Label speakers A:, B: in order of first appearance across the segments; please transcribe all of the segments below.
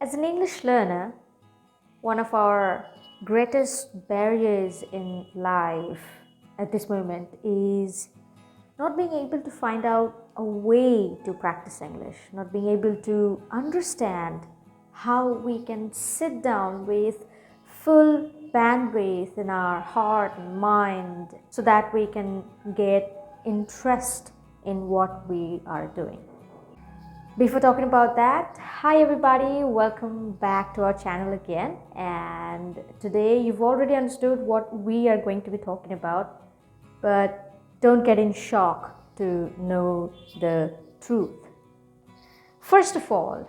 A: As an English learner, one of our greatest barriers in life at this moment is not being able to find out a way to practice English, not being able to understand how we can sit down with full bandwidth in our heart and mind so that we can get interest in what we are doing. Before talking about that, hi everybody, welcome back to our channel again. And today you've already understood what we are going to be talking about, but don't get in shock to know the truth. First of all,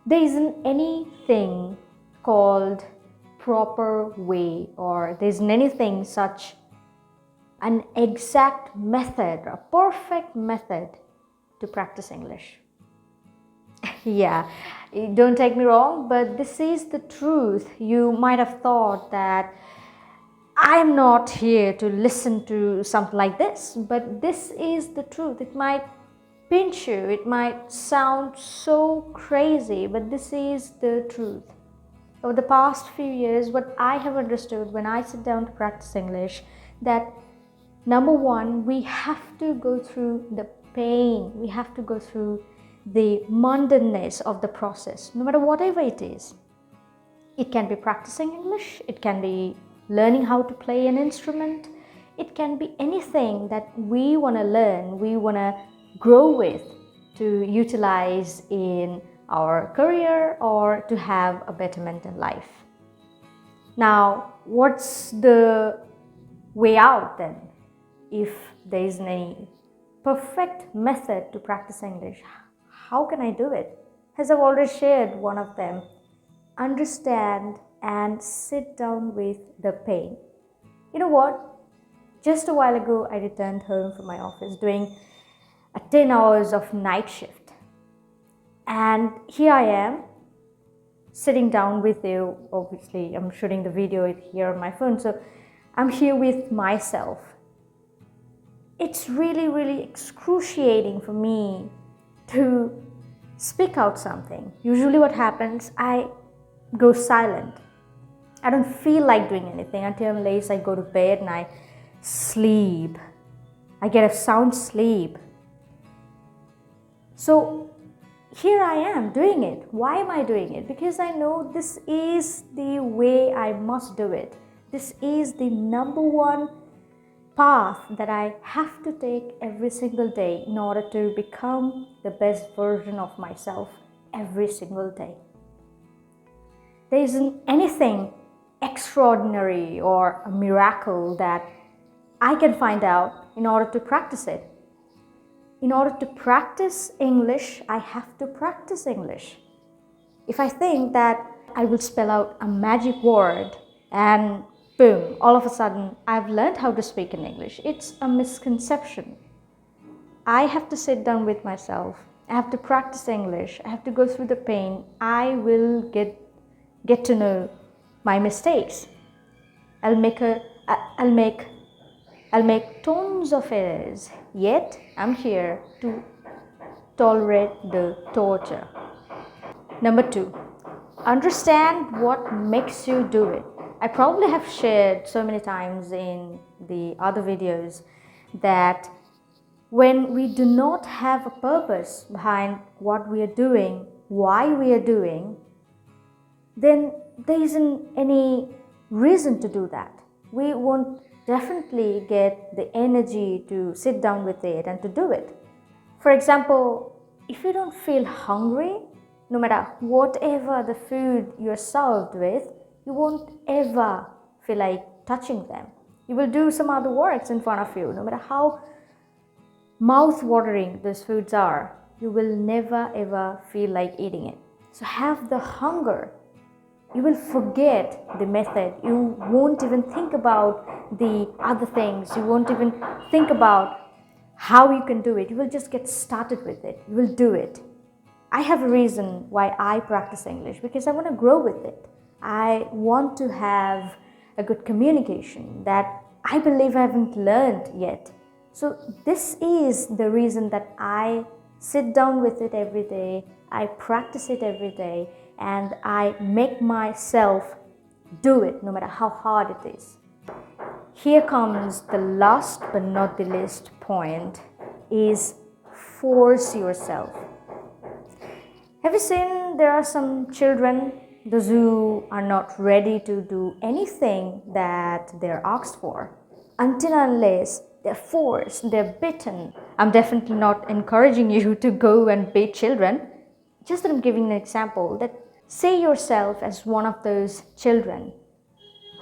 A: there isn't anything called proper way, or there isn't anything such an exact method, a perfect method to practice English. Yeah, don't take me wrong, but this is the truth. You might have thought that I'm not here to listen to something like this, but this is the truth. It might pinch you, it might sound so crazy, but this is the truth. Over the past few years, what I have understood when I sit down to practice English, that number one, we have to go through the pain, we have to go through the mundaneness of the process, no matter whatever it is. It can be practicing English, it can be learning how to play an instrument, it can be anything that we want to learn, we want to grow with to utilize in our career or to have a betterment in life. Now, what's the way out then? If there isn't any perfect method to practice English, how can I do it? As I've already shared one of them, understand and sit down with the pain. You know what? Just a while ago, I returned home from my office doing a 10 hours of night shift. And here I am, sitting down with you. Obviously, I'm shooting the video here on my phone, so I'm here with myself. It's really excruciating for me to speak out something. Usually what happens, I go silent. I don't feel like doing anything until late. I go to bed and I sleep. I get a sound sleep. So here I am doing it. Why am I doing it? Because I know this is the way I must do it. This is the number one path that I have to take every single day in order to become the best version of myself every single day. There isn't anything extraordinary or a miracle that I can find out in order to practice it. In order to practice English, I have to practice English. If I think that I will spell out a magic word and boom, all of a sudden I've learned how to speak in English, it's a misconception. I have to sit down with myself. I have to practice English. I have to go through the pain. I will get to know my mistakes. I'll make tons of errors, yet I'm here to tolerate the torture. Number two, understand what makes you do it. I probably have shared so many times in the other videos that when we do not have a purpose behind what we are doing, why we are doing, then there isn't any reason to do that. We won't definitely get the energy to sit down with it and to do it. For example, if you don't feel hungry, no matter whatever the food you're served with, you won't ever feel like touching them. You will do some other works in front of you, no matter how mouth-watering those foods are, you will never ever feel like eating it. So have the hunger. You will forget the method. You won't even think about the other things. You won't even think about how you can do it. You will just get started with it. You will do it. I have a reason why I practice English, because I want to grow with it. I want to have a good communication that I believe I haven't learned yet. So this is the reason that I sit down with it every day. I practice it every day, and I make myself do it no matter how hard it is. Here comes the last but not the least point, is force yourself. Have you seen there are some children, those who are not ready to do anything that they're asked for until unless they're forced, they're bitten. I'm definitely not encouraging you to go and beat children. Just that I'm giving an example, that say yourself as one of those children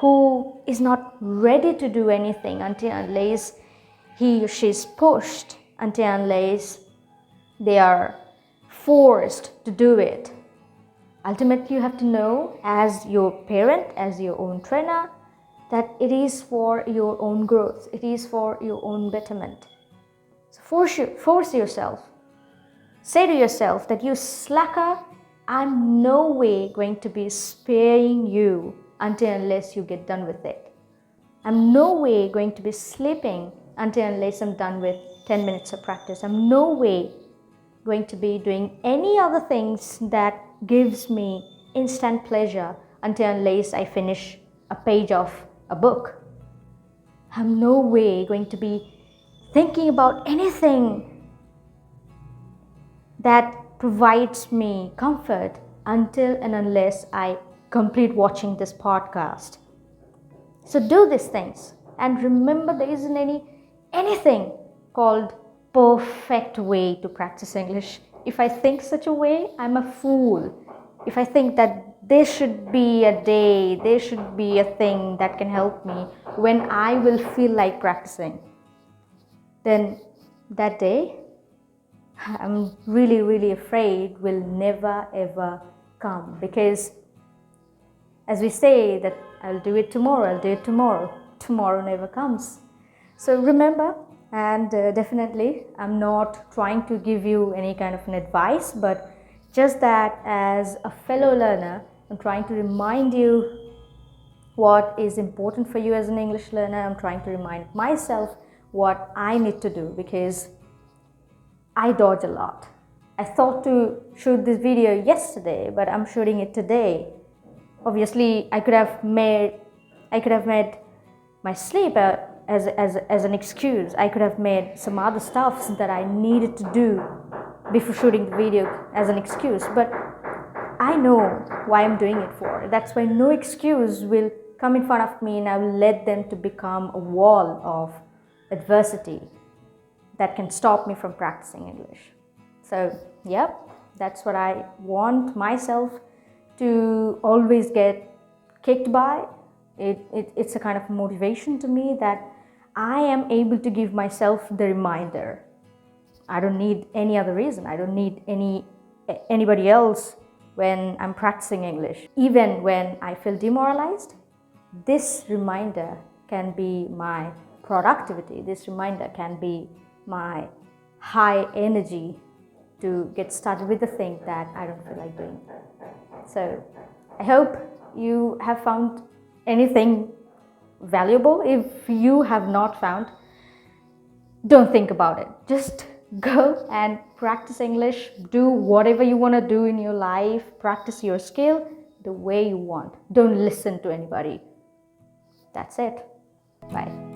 A: who is not ready to do anything until unless he or she is pushed, until unless they are forced to do it. Ultimately, you have to know as your parent, as your own trainer, that it is for your own growth, it is for your own betterment. So force yourself. Say to yourself that, you slacker, I'm no way going to be sparing you until unless you get done with it. I'm no way going to be sleeping until unless I'm done with 10 minutes of practice. I'm no way going to be doing any other things that gives me instant pleasure until unless I finish a page of a book. I'm no way going to be thinking about anything that provides me comfort until and unless I complete watching this podcast. So do these things, and remember, there isn't anything called perfect way to practice English. If I think such a way, I'm a fool. If I think that there should be a day, there should be a thing that can help me when I will feel like practicing, then that day, I'm really afraid will never ever come. Because as we say that I'll do it tomorrow, tomorrow never comes. So remember, and definitely I'm not trying to give you any kind of an advice, but just that as a fellow learner, I'm trying to remind you what is important for you as an English learner. I'm trying to remind myself what I need to do, because I dodge a lot. I thought to shoot this video yesterday, but I'm shooting it today. Obviously, I could have made my sleep as an excuse. I could have made some other stuff that I needed to do before shooting the video as an excuse. But I know why I'm doing it for. That's why no excuse will come in front of me, and I will let them to become a wall of adversity that can stop me from practicing English. So, yep, that's what I want myself to always get kicked by. It's a kind of motivation to me that I am able to give myself the reminder. I don't need any other reason. I don't need anybody else when I'm practicing English. Even when I feel demoralized, this reminder can be my productivity. This reminder can be my high energy to get started with the thing that I don't feel like doing. So I hope you have found anything valuable. If you have not found, don't think about it. Just go and practice English. Do whatever you want to do in your life. Practice your skill the way you want. Don't listen to anybody. That's it. Bye.